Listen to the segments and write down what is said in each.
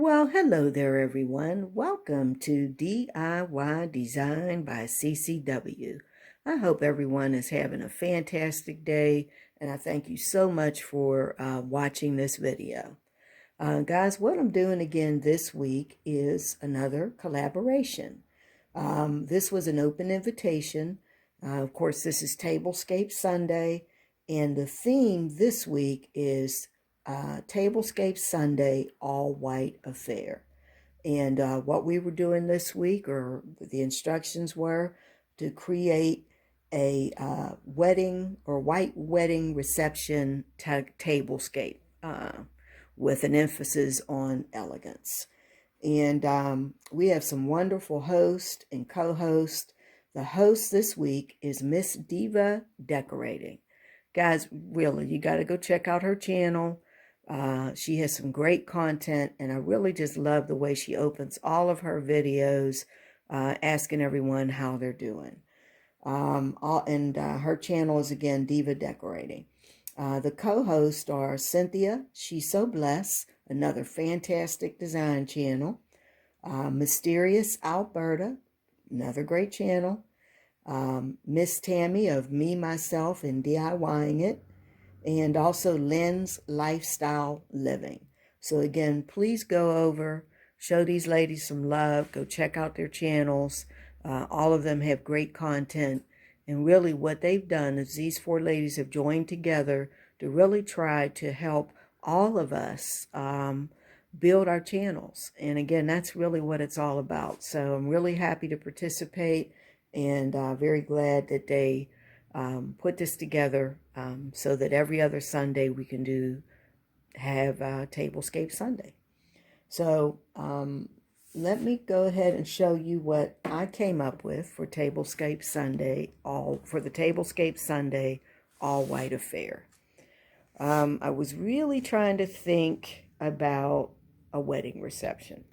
Well, hello there, everyone. Welcome to DIY Design by CCW. I hope everyone is having a fantastic day, and I thank you so much for watching this video. Guys, what I'm doing again this week is another collaboration. This was an open invitation. Of course, this is Tablescape Sunday, and the theme this week is Tablescape Sunday All White Affair. And what we were doing this week, or the instructions were, to create a wedding or white wedding reception tablescape with an emphasis on elegance. And we have some wonderful hosts and co-hosts. The host this week is Miss Diva Decorating. Guys, really, you got to go check out her channel. She has some great content, and I really just love the way she opens all of her videos, asking everyone how they're doing. Her channel is, again, Diva Decorating. The co-hosts are Cynthia Shesobless, another fantastic design channel. Mysterious Alberta, another great channel. Miss Tammy of Me, Myself, and DIYing It. And also Lynn's Lifestyle Living. So again, please go over, show these ladies some love, go check out their channels. All of them have great content. And really what they've done is these four ladies have joined together to really try to help all of us build our channels. And again, that's really what it's all about. So I'm really happy to participate, and very glad that they put this together so that every other Sunday we can have Tablescape Sunday. So let me go ahead and show you what I came up with for Tablescape Sunday, the Tablescape Sunday All White Affair. I was really trying to think about a wedding reception.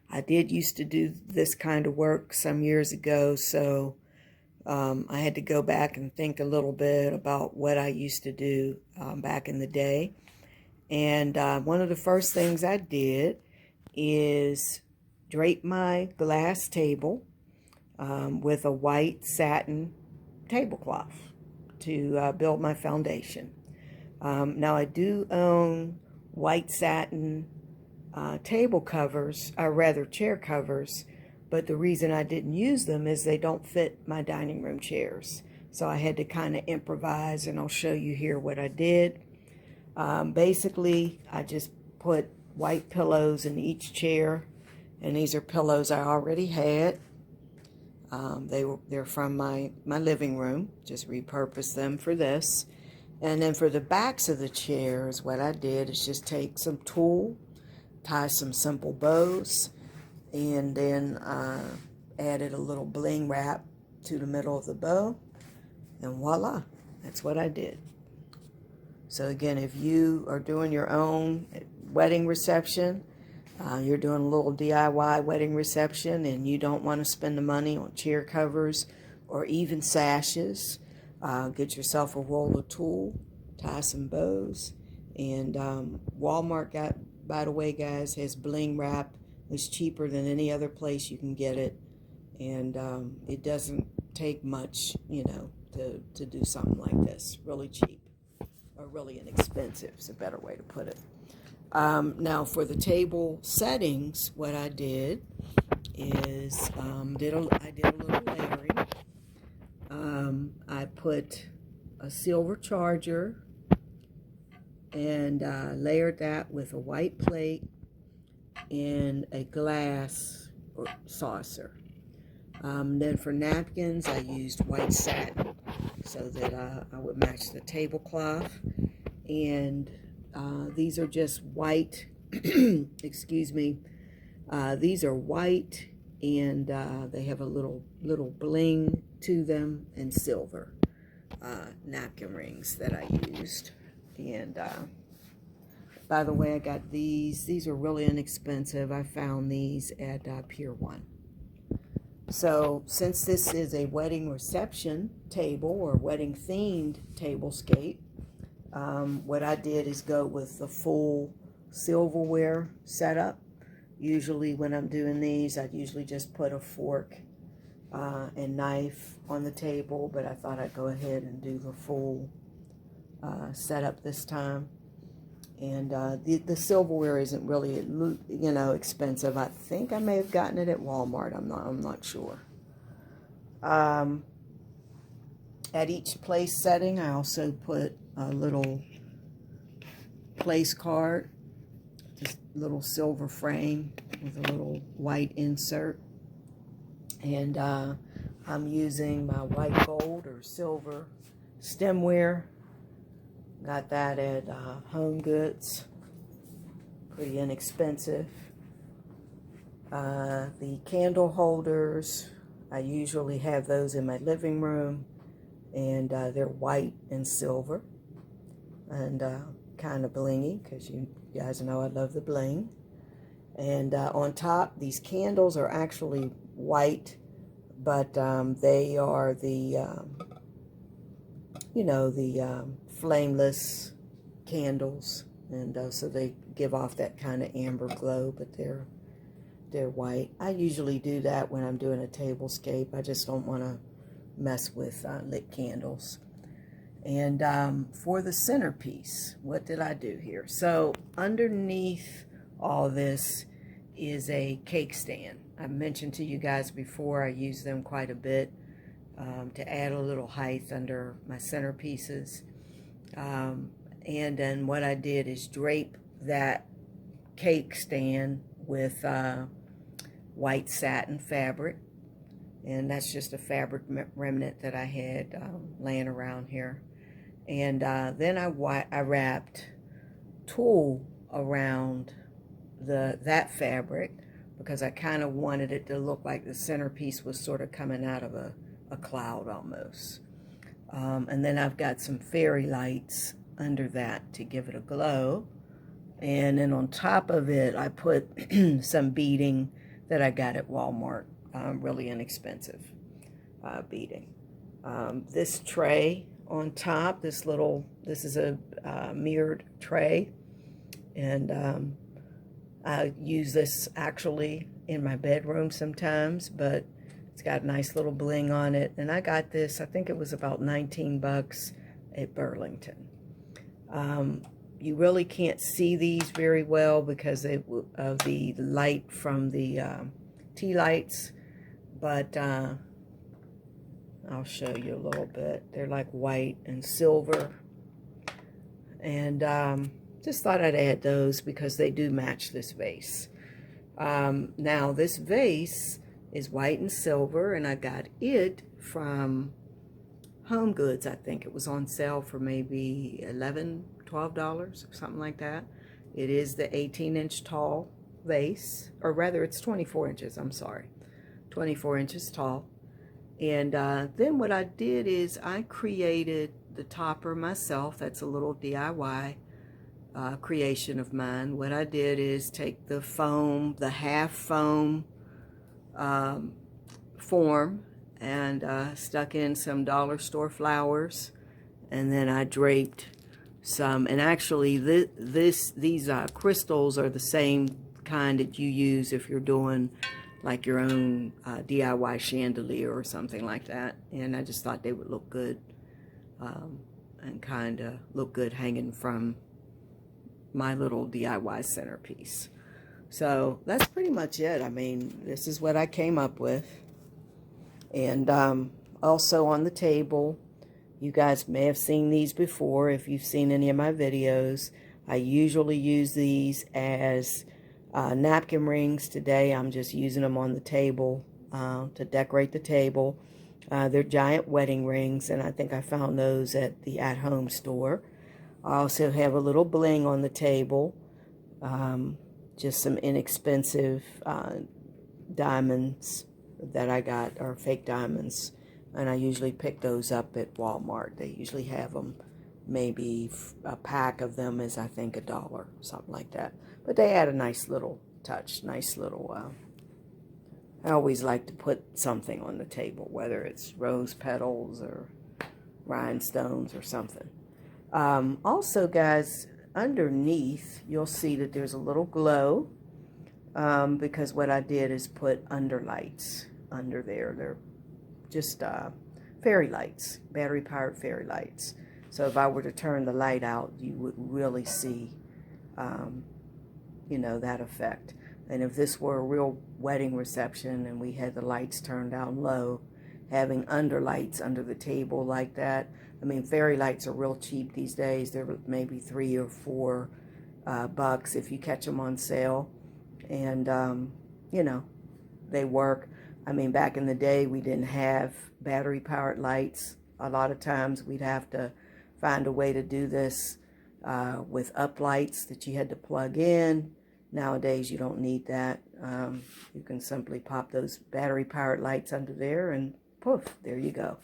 I did used to do this kind of work some years ago, so I had to go back and think a little bit about what I used to do back in the day. And one of the first things I did is drape my glass table with a white satin tablecloth to build my foundation. Now I do own white satin table covers, or rather chair covers, but the reason I didn't use them is they don't fit my dining room chairs. So I had to kind of improvise, and I'll show you here what I did. Basically, I just put white pillows in each chair, and these are pillows I already had. They're from my living room, just repurposed them for this. And then for the backs of the chairs, what I did is just take some tulle, tie some simple bows, and then added a little bling wrap to the middle of the bow, and voila, that's what I did. So again, if you are doing your own wedding reception, you're doing a little DIY wedding reception, and you don't want to spend the money on chair covers or even sashes, get yourself a roll of tulle, tie some bows, and Walmart, by the way, guys, has bling wrap. It's cheaper than any other place you can get it, and it doesn't take much, to do something like this. Really cheap, or really inexpensive is a better way to put it. Now for the table settings, what I did is I did a little layering. I put a silver charger and layered that with a white plate and a glass or saucer. Then for napkins, I used white satin so that I would match the tablecloth. And these are just white, excuse me, these are white, and they have a little bling to them, and silver napkin rings that I used. And by the way, I got these are really inexpensive. I found these at Pier 1. So since this is a wedding reception table or wedding themed tablescape, what I did is go with the full silverware setup. Usually when I'm doing these, I usually just put a fork and knife on the table, but I thought I'd go ahead and do the full setup this time. And the silverware isn't really, you know, expensive. I think I may have gotten it at Walmart. I'm not sure. At each place setting, I also put a little place card, just a little silver frame with a little white insert. And I'm using my white gold or silver stemware. Got that at Home Goods. Pretty inexpensive. The candle holders, I usually have those in my living room. And they're white and silver. And kind of blingy, because you guys know I love the bling. And on top, these candles are actually white, but they are the, you know, the flameless candles. And so they give off that kind of amber glow, but they're white. I usually do that when I'm doing a tablescape. I just don't want to mess with lit candles. And for the centerpiece, what did I do here? So underneath all this is a cake stand. I mentioned to you guys before, I use them quite a bit to add a little height under my centerpieces. And then what I did is drape that cake stand with white satin fabric. And that's just a fabric remnant that I had laying around here. And then I wrapped tulle around that fabric, because I kind of wanted it to look like the centerpiece was sort of coming out of a cloud almost. And then I've got some fairy lights under that to give it a glow. And then on top of it, I put some beading that I got at Walmart. Really inexpensive beading. This tray on top, this is a mirrored tray, and I use this actually in my bedroom sometimes, but it's got a nice little bling on it. And I got this, I think it was about 19 bucks at Burlington. You really can't see these very well because of the light from the tea lights. But I'll show you a little bit. They're like white and silver. And just thought I'd add those because they do match this vase. Now this vase is white and silver, and I got it from Home Goods. I think it was on sale for maybe $11, $12, something like that. It is the 18-inch tall vase, or rather it's 24 inches, I'm sorry. 24 inches tall. And then what I did is I created the topper myself. That's a little DIY creation of mine. What I did is take the foam, the half foam form, and stuck in some dollar store flowers, and then I draped some. And actually these crystals are the same kind that you use if you're doing like your own DIY chandelier or something like that. And I just thought they would look good and kind of look good hanging from my little DIY centerpiece. So that's pretty much it. I mean, this is what I came up with. And also on the table, you guys may have seen these before if you've seen any of my videos. I usually use these as napkin rings. Today I'm just using them on the table to decorate the table. They're giant wedding rings, and I think I found those at the at-home store. I also have a little bling on the table, just some inexpensive diamonds that I got, or fake diamonds, and I usually pick those up at Walmart. They usually have them, maybe a pack of them is I think $1, something like that. But they add a nice little touch, nice little, I always like to put something on the table, whether it's rose petals or rhinestones or something. Also, guys, underneath, you'll see that there's a little glow because what I did is put under lights under there. They're just fairy lights, battery-powered fairy lights. So if I were to turn the light out, you would really see, you know, that effect. And if this were a real wedding reception and we had the lights turned down low, having under lights under the table like that, I mean, fairy lights are real cheap these days. They're maybe $3 or $4 bucks if you catch them on sale. And, you know, they work. I mean, back in the day, we didn't have battery-powered lights. A lot of times we'd have to find a way to do this with up lights that you had to plug in. Nowadays, you don't need that. You can simply pop those battery-powered lights under there and poof, there you go.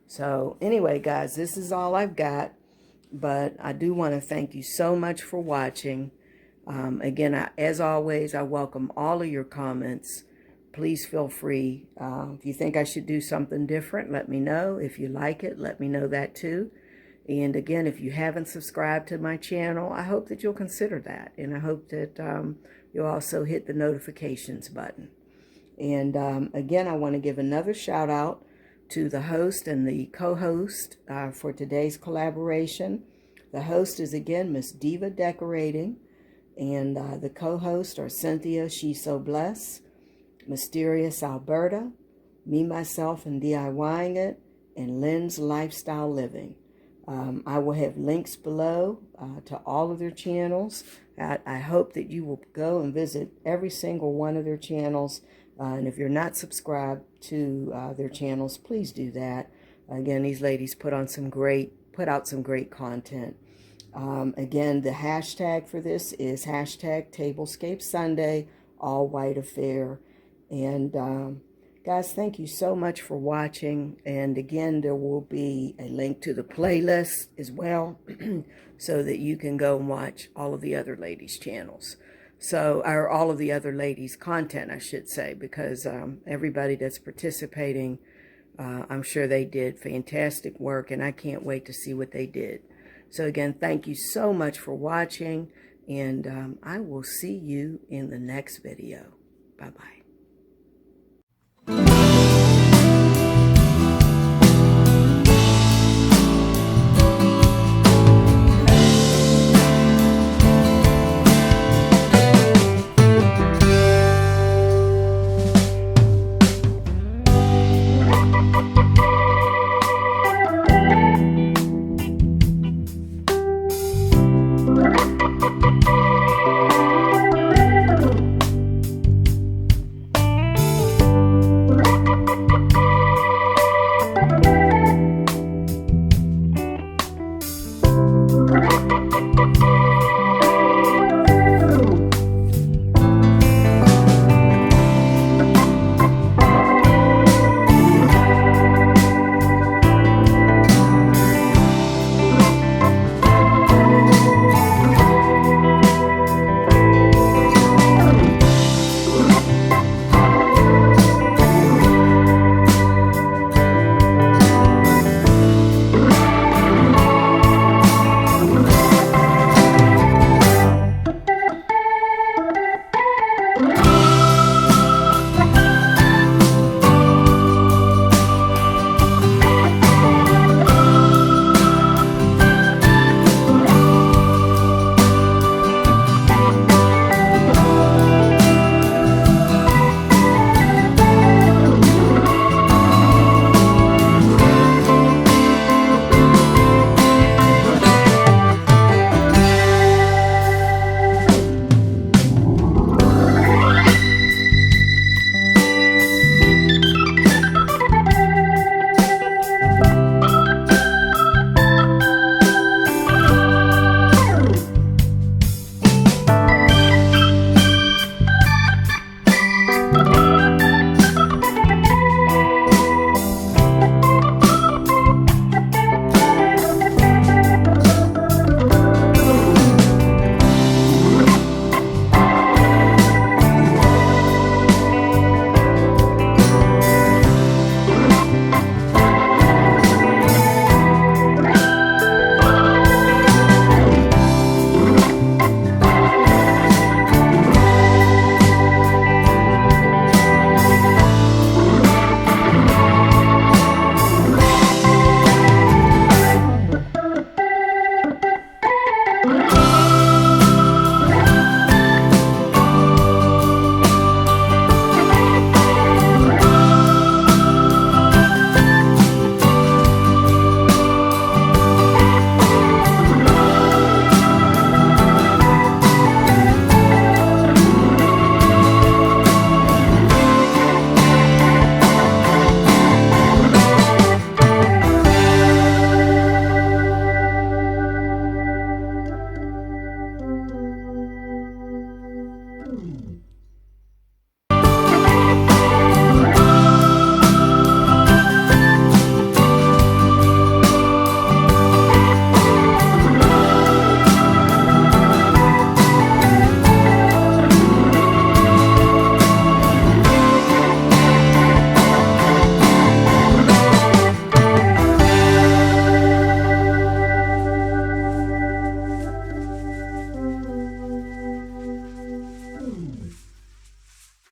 So anyway, guys, this is all I've got. But I do want to thank you so much for watching. Again, as always, I welcome all of your comments. Please feel free. If you think I should do something different, let me know. If you like it, let me know that too. And again, if you haven't subscribed to my channel, I hope that you'll consider that. And I hope that you'll also hit the notifications button. And again, I want to give another shout out to the host and the co-host for today's collaboration. The host is, again, Miss Diva Decorating. And the co-hosts are Cynthia Shesobless, Mysterious Alberta, Me, Myself, and DIYing It, and Lynn's Lifestyle Living. I will have links below to all of their channels. I hope that you will go and visit every single one of their channels. And if you're not subscribed to their channels, please do that. Again, these ladies put out some great content. Again, the hashtag for this is hashtag Tablescape Sunday, all white affair. And guys, thank you so much for watching. And again, there will be a link to the playlist as well so that you can go and watch all of the other ladies' channels. So, or all of the other ladies' content, I should say, because everybody that's participating, I'm sure they did fantastic work, and I can't wait to see what they did. So again, thank you so much for watching, and I will see you in the next video. Bye-bye.